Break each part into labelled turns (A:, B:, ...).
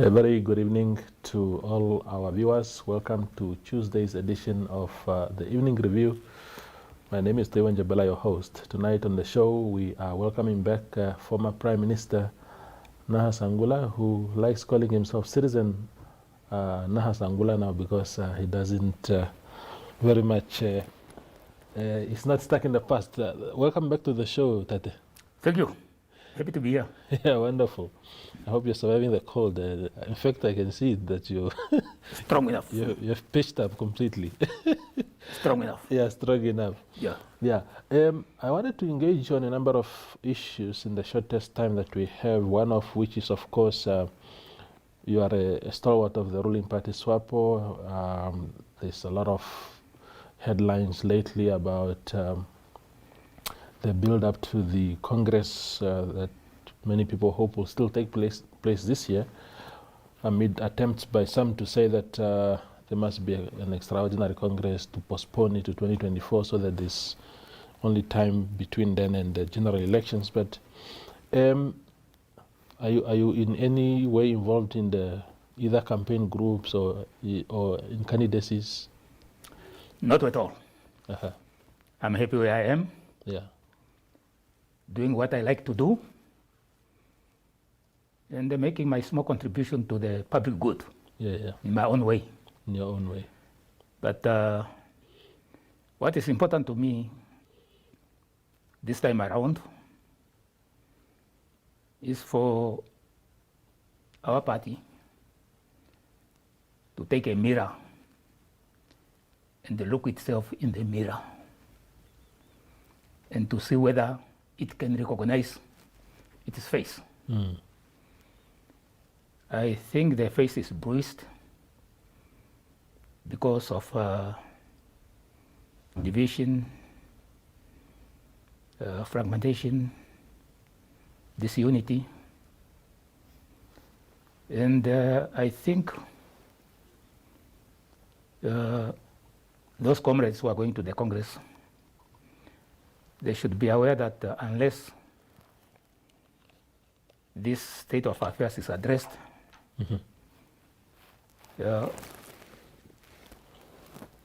A: A very good evening to all our viewers. Welcome to Tuesday's edition of the Evening Review. My name is Tewan Jabela, your host. Tonight on the show, we are welcoming back former Prime Minister Nahas Angula, who likes calling himself Citizen Nahas Angula now because he doesn't very much, he's not stuck in the past. Welcome back to the show, Tate.
B: Thank you. Happy to be here.
A: Yeah, wonderful. I hope you're surviving the cold. In fact, I can see that you
B: Strong enough.
A: you've pitched up completely.
B: Strong enough.
A: Yeah, strong enough.
B: Yeah.
A: Yeah. I wanted to engage on a number of issues in the shortest time that we have, one of which is, of course, you are a stalwart of the ruling party, Swapo. There's a lot of headlines lately about the build-up to the Congress that many people hope will still take place this year, amid attempts by some to say that there must be an extraordinary Congress to postpone it to 2024 so that there's only time between then and the general elections. But are you in any way involved in the either campaign groups or in candidacies?
B: Not at all.
A: Uh-huh.
B: I'm happy where I am,
A: Yeah.
B: doing what I like to do, and making my small contribution to the public good
A: Yeah.
B: in my own way.
A: In your own way.
B: But what is important to me this time around is for our party to take a mirror and look itself in the mirror and to see whether it can recognize its face.
A: Mm.
B: I think the face is bruised because of division, fragmentation, disunity. And I think those comrades who are going to the Congress, they should be aware that unless this state of affairs is addressed,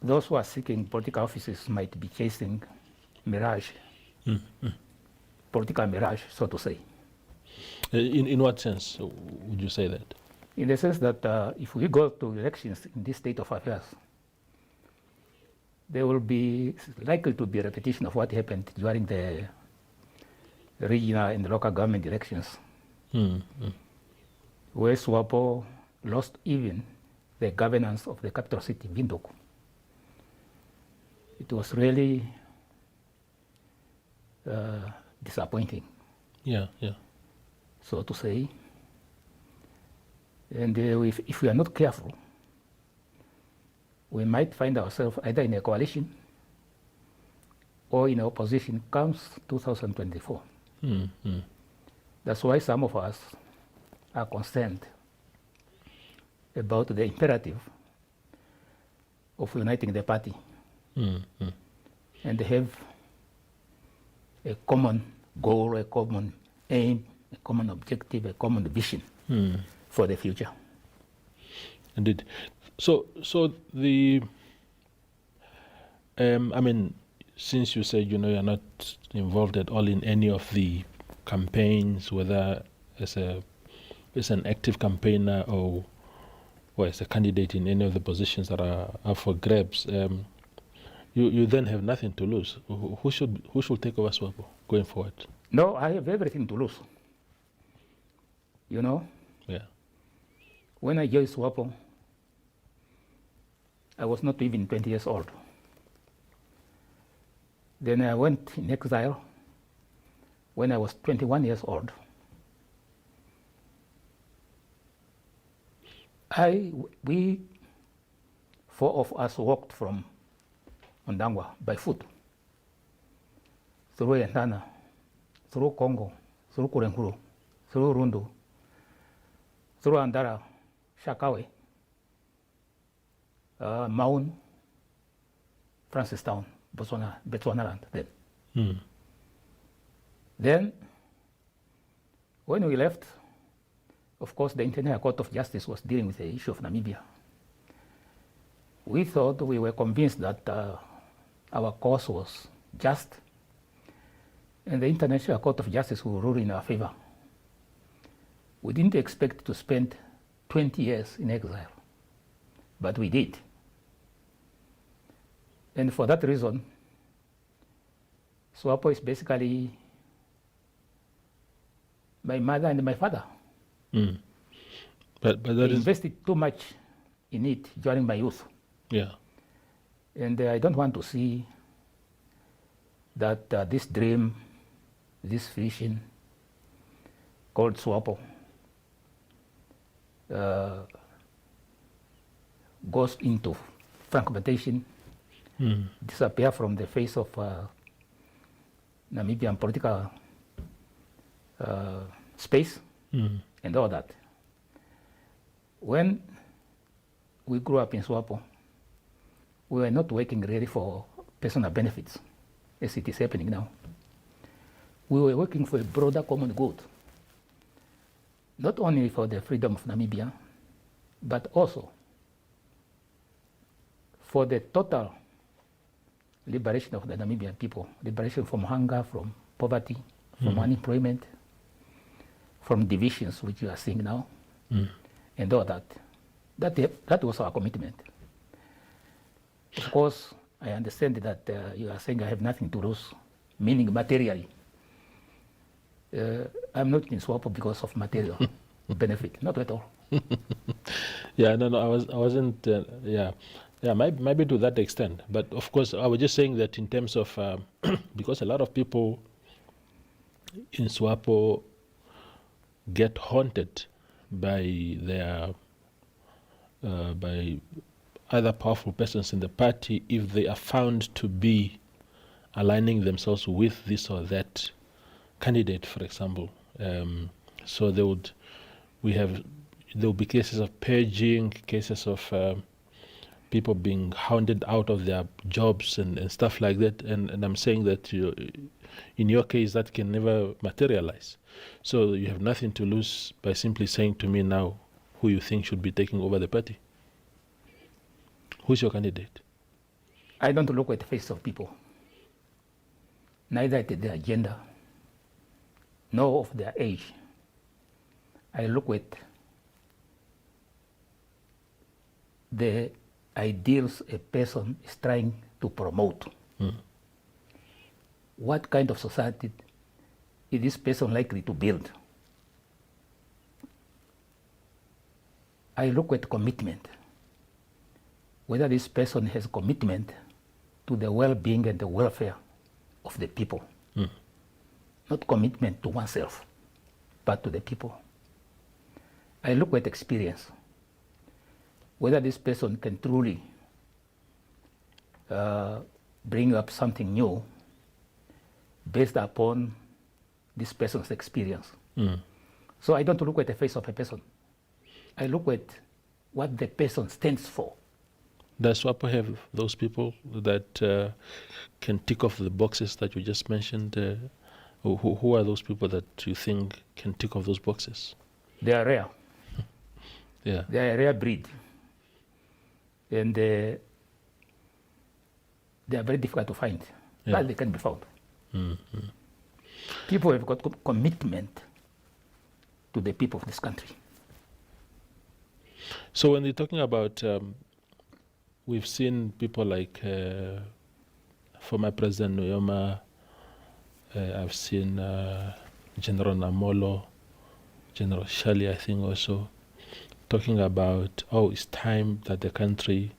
B: those who are seeking political offices might be chasing mirage, political mirage, so to say.
A: In what sense would you say that?
B: In the sense that if we go to elections in this state of affairs, there will be likely to be a repetition of what happened during the regional and local government elections, where Swapo lost even the governance of the capital city, Windhoek. It was really disappointing,
A: Yeah.
B: so to say. And if we are not careful, we might find ourselves either in a coalition or in opposition comes 2024. That's why some of us are concerned about the imperative of uniting the party and have a common goal, a common aim, a common objective, a common vision for the future.
A: Indeed. So the I mean, since you said you're not involved at all in any of the campaigns, whether as an active campaigner or as a candidate in any of the positions that are up for grabs, you then have nothing to lose. Who should take over Swapo going forward?
B: No, I have everything to lose.
A: Yeah.
B: When I joined Swapo, I was not even 20 years old. Then I went in exile when I was 21 years old. We, four of us, walked from Ondangwa by foot through Yantana, through Congo, through Kurenkuru, through Rundu, through Andara, Shakawe, Maun, Francistown, Botswana then. Then, when we left, of course, the International Court of Justice was dealing with the issue of Namibia. We were convinced that our cause was just, and the International Court of Justice will rule in our favor. We didn't expect to spend 20 years in exile, but we did. And for that reason, Swapo is basically my mother and my father.
A: Mm. But that
B: I invested too much in it during my youth.
A: Yeah.
B: And I don't want to see that this dream, this vision called Swapo goes into fragmentation, disappear from the face of Namibian political space, and all that. When we grew up in Swapo, we were not working really for personal benefits, as it is happening now. We were working for a broader common good, not only for the freedom of Namibia, but also for the total liberation of the Namibian people, liberation from hunger, from poverty, from unemployment, from divisions, which you are seeing now, and all that. That was our commitment. Of course, I understand that you are saying I have nothing to lose, meaning materially. I'm not in Swapo because of material benefit, not at all.
A: Yeah, no, I wasn't. Yeah, maybe to that extent. But of course, I was just saying that in terms of because a lot of people in Swapo get haunted by their by other powerful persons in the party if they are found to be aligning themselves with this or that candidate, for example. So there will be cases of purging, cases of people being hounded out of their jobs and stuff like that. And I'm saying that in your case, that can never materialize. So you have nothing to lose by simply saying to me now who you think should be taking over the party. Who's your candidate?
B: I don't look at the face of people, neither at their gender, nor of their age. I look at the ideals a person is trying to promote. What kind of society is this person likely to build? I look at commitment, whether this person has commitment to the well-being and the welfare of the people. Not commitment to oneself, but to the people. I look at experience, whether this person can truly bring up something new based upon this person's experience. So I don't look at the face of a person. I look at what the person stands for.
A: Does Swapo have those people that can tick off the boxes that you just mentioned? Who are those people that you think can tick off those boxes?
B: They are rare.
A: Yeah.
B: They are a rare breed. And they are very difficult to find, but they can be found. People have got commitment to the people of this country.
A: So when you're talking about, we've seen people like former President Nuyoma, I've seen General Namolo, General Shali, I think also, talking about, it's time that the country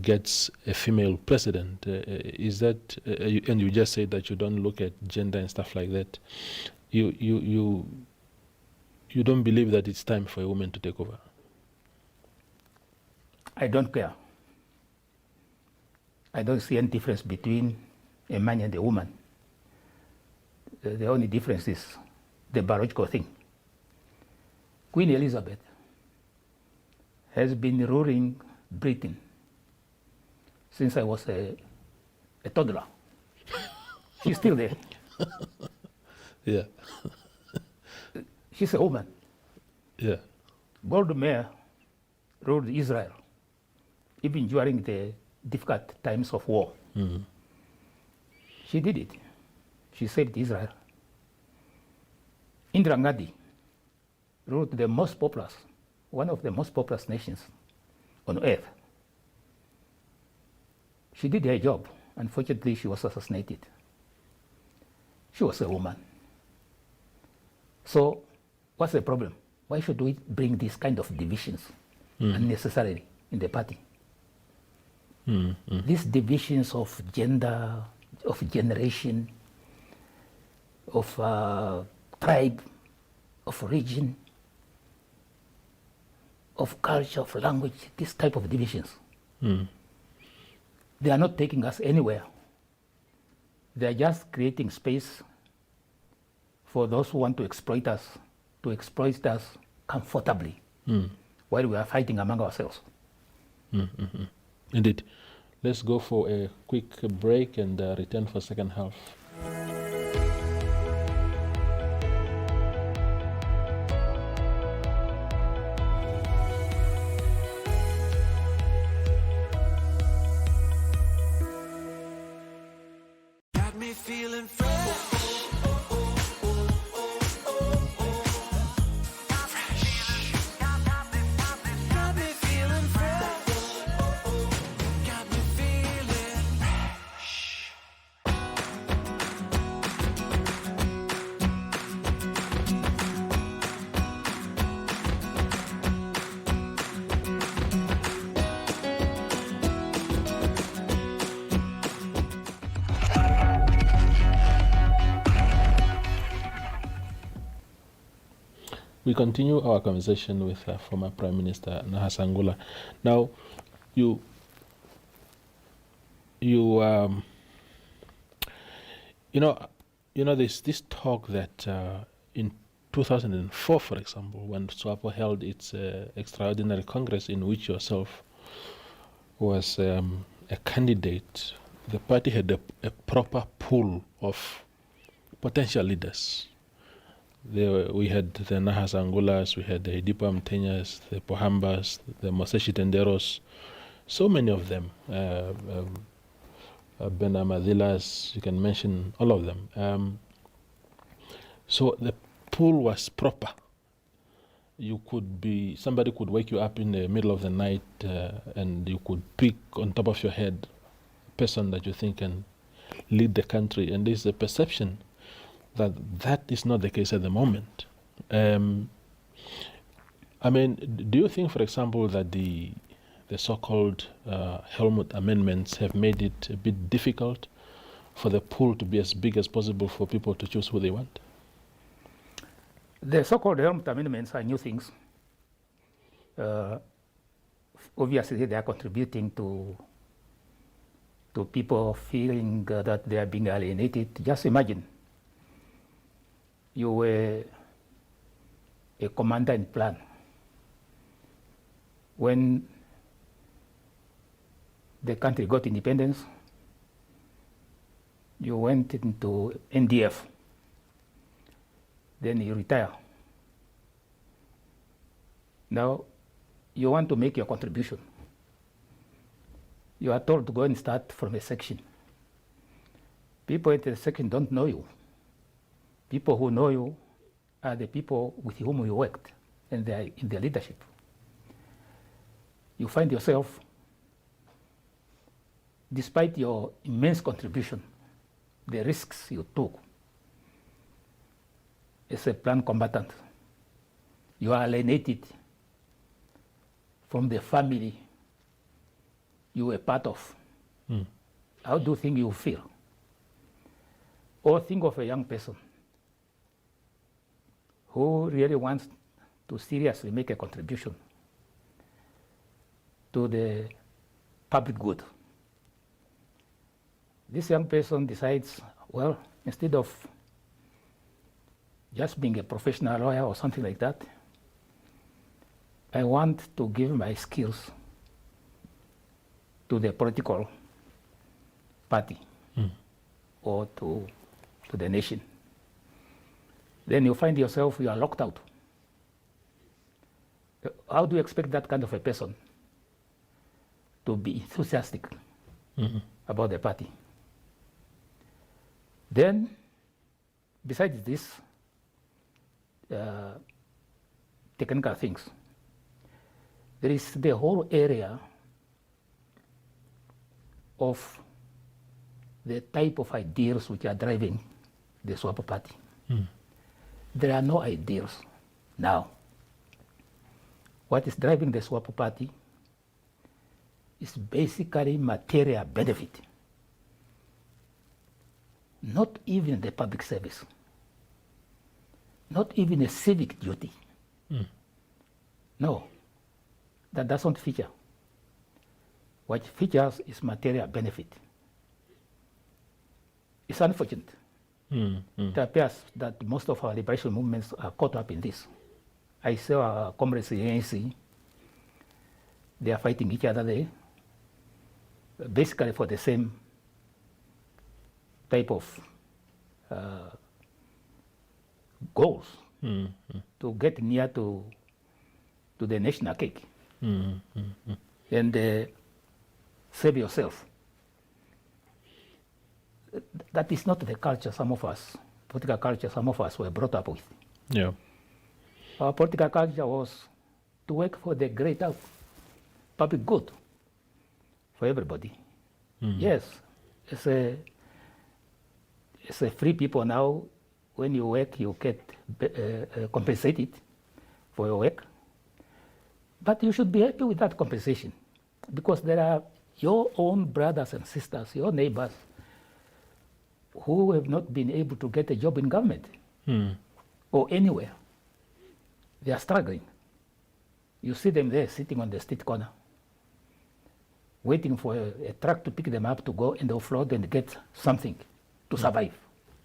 A: gets a female president. Is that, and you just said that you don't look at gender and stuff like that. You don't believe that it's time for a woman to take over?
B: I don't care. I don't see any difference between a man and a woman. The only difference is the biological thing. Queen Elizabeth has been ruling Britain since I was a toddler. She's still there.
A: Yeah.
B: She's a woman.
A: Yeah.
B: Gold Meir ruled Israel, even during the difficult times of war. She did it. She saved Israel. Indira Gandhi ruled the most populous, one of the most populous nations on earth. She did her job. Unfortunately, she was assassinated. She was a woman. So what's the problem? Why should we bring these kind of divisions unnecessarily in the party? These divisions of gender, of generation, of tribe, of region, of culture, of language, this type of divisions. They are not taking us anywhere. They are just creating space for those who want to exploit us comfortably while we are fighting among ourselves.
A: Indeed. Let's go for a quick break and return for second half.
C: Got me feeling fresh. Got me feeling fresh. Got me feeling fresh.
A: We continue our conversation with former Prime Minister Nahas Angula. Now, you know, this talk that in 2004, for example, when Swapo held its extraordinary congress in which yourself was a candidate, the party had a proper pool of potential leaders. We had the Nahas Angulas, we had the Dipo Mtenyas, the Pohambas, the Moseshi Tenderos, so many of them. Ben Amadillas, you can mention all of them. So the pool was proper. Somebody could wake you up in the middle of the night and you could pick on top of your head a person that you think can lead the country. And there's a perception that is not the case at the moment. I mean, do you think, for example, that the so-called Helmut Amendments have made it a bit difficult for the pool to be as big as possible for people to choose who they want?
B: The so-called Helmut Amendments are new things. Obviously, they are contributing to people feeling that they are being alienated. Just imagine you were a commander in plan. When the country got independence, you went into NDF. Then you retire. Now, you want to make your contribution. You are told to go and start from a section. People at the section don't know you. People who know you are the people with whom you worked, and they are in their leadership. You find yourself, despite your immense contribution, the risks you took, as a planned combatant, you are alienated from the family you were part of. How do you think you feel? Or think of a young person who really wants to seriously make a contribution to the public good. This young person decides, well, instead of just being a professional lawyer or something like that, I want to give my skills to the political party or to the nation. Then you find yourself, you are locked out. how do you expect that kind of a person to be enthusiastic about the party? Then, besides this, technical things, there is the whole area of the type of ideals which are driving the Swapo party. There are no ideals now. What is driving the Swapo party is basically material benefit, not even the public service, not even a civic duty. No, that doesn't feature. What features is material benefit. It's unfortunate. It appears that most of our liberation movements are caught up in this. I saw our comrades in ANC, they are fighting each other there, basically for the same type of goals, to get near to the national cake and save yourself. That is not the culture some of us, political culture some of us were brought up with.
A: Yeah.
B: Our political culture was to work for the greater public good for everybody. Yes, as a free people now, when you work, you get compensated for your work. But you should be happy with that compensation, because there are your own brothers and sisters, your neighbors, who have not been able to get a job in government or anywhere. They are struggling. You see them there sitting on the street corner, waiting for a truck to pick them up to go in the offroad and get something to survive.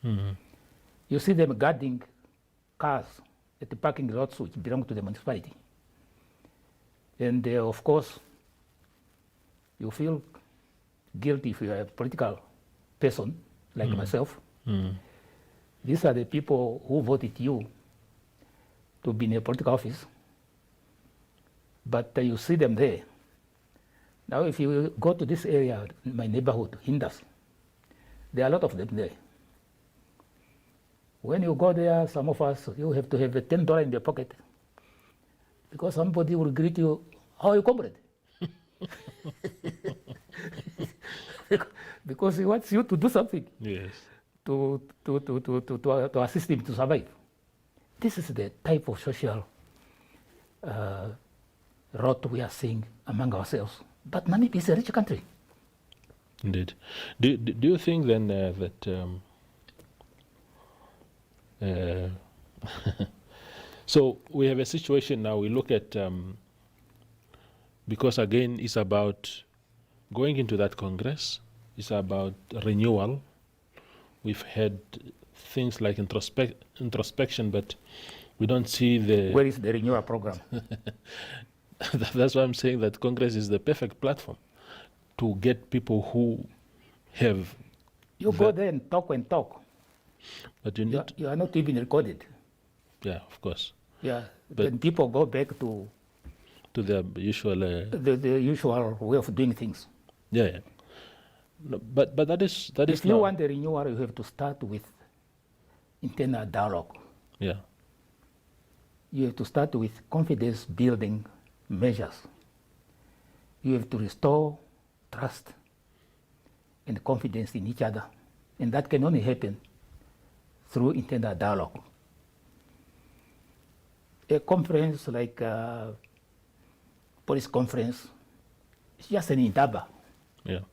B: You see them guarding cars at the parking lots which belong to the municipality. And of course, you feel guilty if you are a political person like myself. These are the people who voted you to be in a political office, but you see them there. Now, if you go to this area, my neighborhood, Hindas, there are a lot of them there. When you go there, some of us, you have to have a $10 in your pocket, because somebody will greet you, "How are you, comrade?" Because he wants you to do something.
A: Yes.
B: To assist him to survive. This is the type of social rot we are seeing among ourselves. But Namibia is a rich country.
A: Indeed. Do you think then that so we have a situation now, we look at because again it's about going into that Congress, it's about renewal. We've had things like introspection, but we don't see the...
B: Where is the renewal program?
A: That's why I'm saying that Congress is the perfect platform to get people who have...
B: You go there and talk,
A: but you need...
B: You are not even recorded.
A: Yeah, of course.
B: Yeah,
A: But-
B: then people go back to
A: To the usual...
B: the usual way of doing things.
A: yeah. No, but that is
B: If you
A: not...
B: want the renewal, you have to start with internal dialogue.
A: Yeah.
B: You have to start with confidence building measures. You have to restore trust and confidence in each other. And that can only happen through internal dialogue. A conference like police conference, it's just an indaba.
A: Yeah.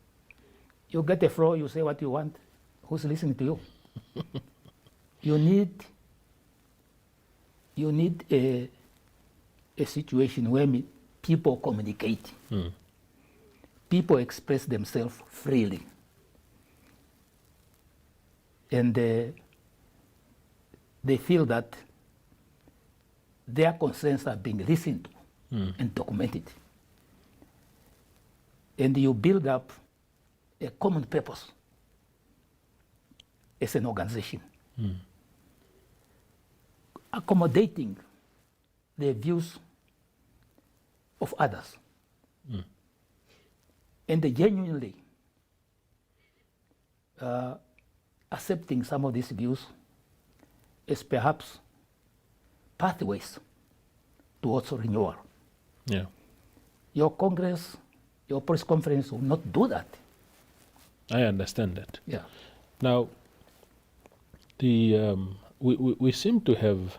B: You get the floor, you say what you want. Who's listening to you? You need a situation where people communicate. People express themselves freely. And they feel that their concerns are being listened to and documented. And you build up a common purpose as an organization, accommodating the views of others. And they genuinely accepting some of these views as perhaps pathways towards renewal.
A: Yeah.
B: Your Congress, your press conference will not do that.
A: I understand that.
B: Yeah.
A: Now, we seem to have,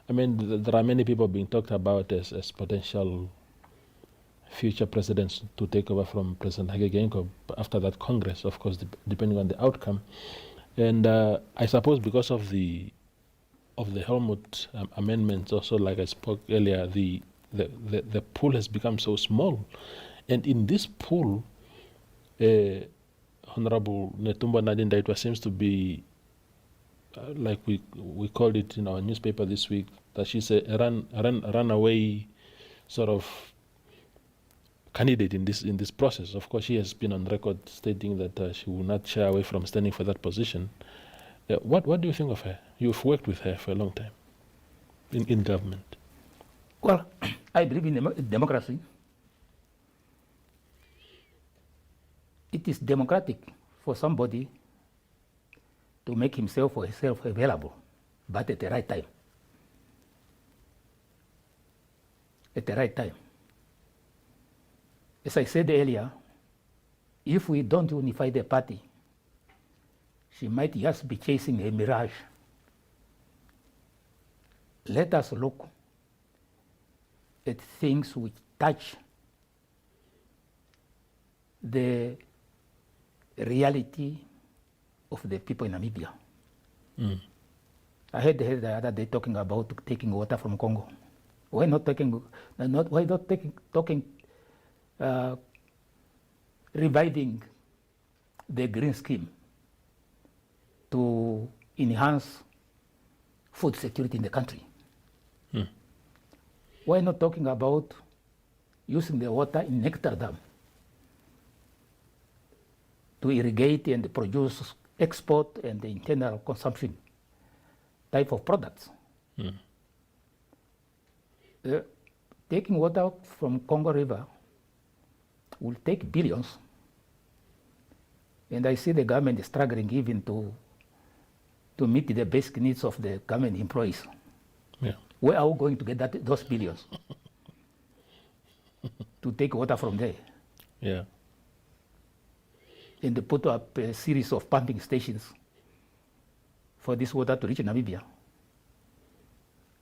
A: I mean, there are many people being talked about as potential future presidents to take over from President Hage Geingob after that Congress, of course, depending on the outcome. And I suppose because of the Helmut amendments, also like I spoke earlier, the pool has become so small, and in this pool, Honorable Netumbo Nandi-Ndaitwah seems to be, like we called it in our newspaper this week, that she's a runaway sort of candidate in this process. Of course, she has been on record stating that she will not shy away from standing for that position. What do you think of her? You've worked with her for a long time in government.
B: Well, I believe in democracy. It is democratic for somebody to make himself or herself available, but at the right time. At the right time. As I said earlier, if we don't unify the party, she might just be chasing a mirage. Let us look at things which touch the reality of the people in Namibia. I heard the other day talking about taking water from Congo. Why not talking reviving the green scheme to enhance food security in the country? Why not talking about using the water in Nectar Dam to irrigate and produce export and the internal consumption type of products? Taking water from Congo River will take billions, and I see the government struggling even to meet the basic needs of the government employees.
A: Yeah.
B: Where are we going to get those billions to take water from there?
A: Yeah.
B: And to put up a series of pumping stations for this water to reach Namibia.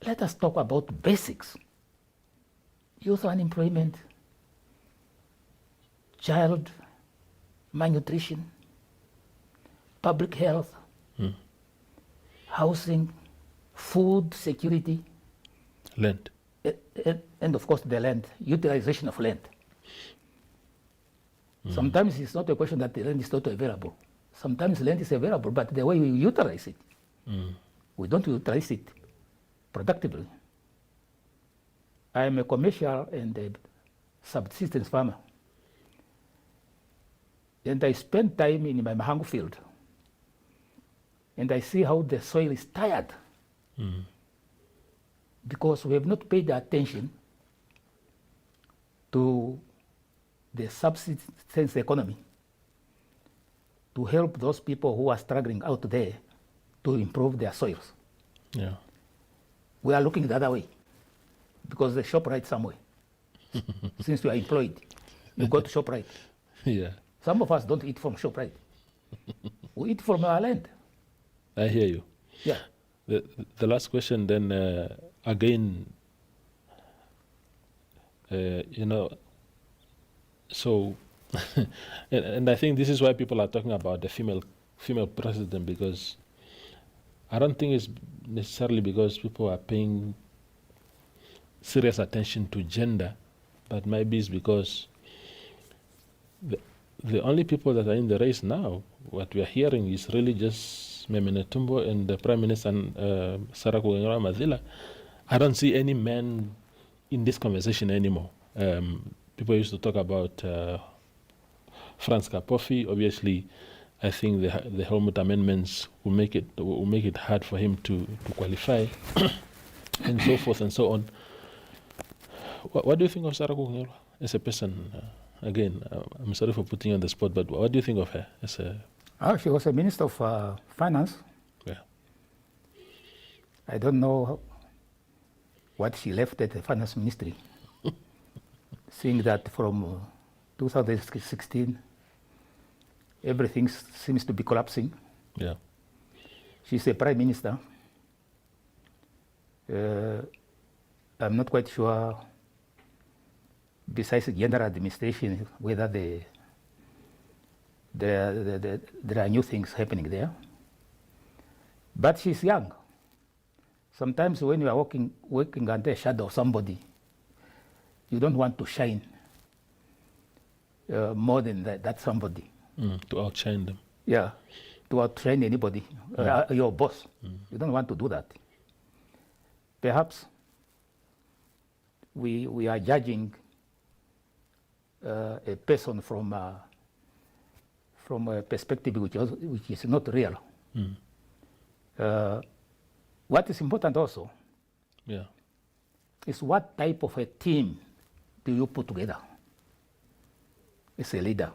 B: Let us talk about basics. Youth unemployment, child malnutrition, public health, housing, food security,
A: Land.
B: and of course the land, utilization of land. Sometimes it's not a question that the land is not available. Sometimes land is available, but the way we utilize it, we don't utilize it productively. I am a commercial and a subsistence farmer. And I spend time in my Mahangu field. And I see how the soil is tired. Because we have not paid attention to the subsistence economy to help those people who are struggling out there to improve their soils.
A: Yeah.
B: We are looking the other way because the ShopRite somewhere. Since you are employed, you go to ShopRite.
A: Yeah.
B: Some of us don't eat from ShopRite. We eat from our land.
A: I hear you.
B: Yeah.
A: The last question then, again, so, and I think this is why people are talking about the female president, because I don't think it's necessarily because people are paying serious attention to gender, but maybe it's because the only people that are in the race now, what we are hearing is really just Meme Netumbo and the Prime Minister Sarah Madila. I don't see any men in this conversation anymore. People used to talk about Franz Kapofi. Obviously, I think the Helmut Amendments will make it hard for him to qualify, and so forth and so on. What do you think of Sarah Kunyelwa as a person? Again, I'm sorry for putting you on the spot, but what do you think of her as a...
B: She was a Minister of Finance.
A: Yeah.
B: I don't know what she left at the Finance Ministry. Seeing that from 2016, everything seems to be collapsing.
A: Yeah.
B: She's a Prime Minister. I'm not quite sure, besides general administration, whether there are new things happening there. But she's young. Sometimes when you are working under the shadow of somebody, you don't want to shine more than that somebody.
A: To outshine them.
B: Yeah, to outshine anybody, your boss. You don't want to do that. Perhaps we are judging a person from a perspective which is not real. What is important also is what type of a team do you put together as a leader?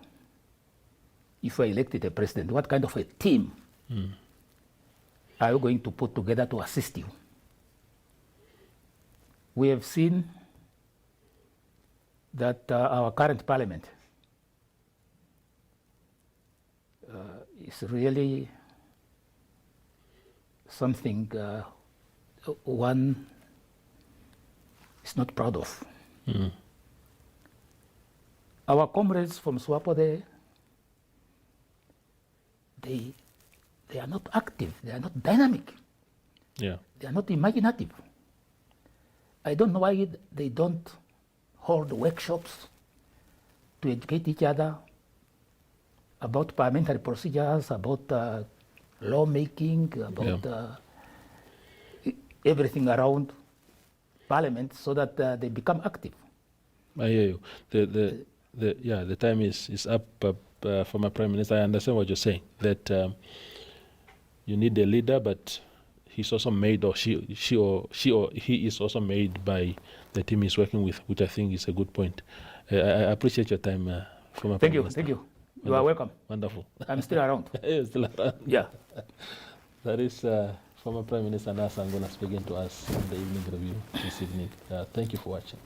B: If you are elected a president, what kind of a team are you going to put together to assist you? We have seen that our current parliament is really something one is not proud of. Our comrades from Swapo, they are not active, they are not dynamic,
A: Yeah.
B: they are not imaginative. I don't know why they don't hold workshops to educate each other about parliamentary procedures, about lawmaking, about everything around parliament, so that they become active.
A: I hear you. The time is up. Former Prime Minister, I understand what you're saying. That you need a leader, but he's also made, or she or he is also made by the team he's working with, which I think is a good point. I appreciate your time, former Prime Minister.
B: Thank you. You are welcome.
A: Wonderful.
B: I'm still around.
A: You're still around.
B: Yeah.
A: That is former Prime Minister Nahas Angula speaking to us in the evening review this evening. Thank you for watching.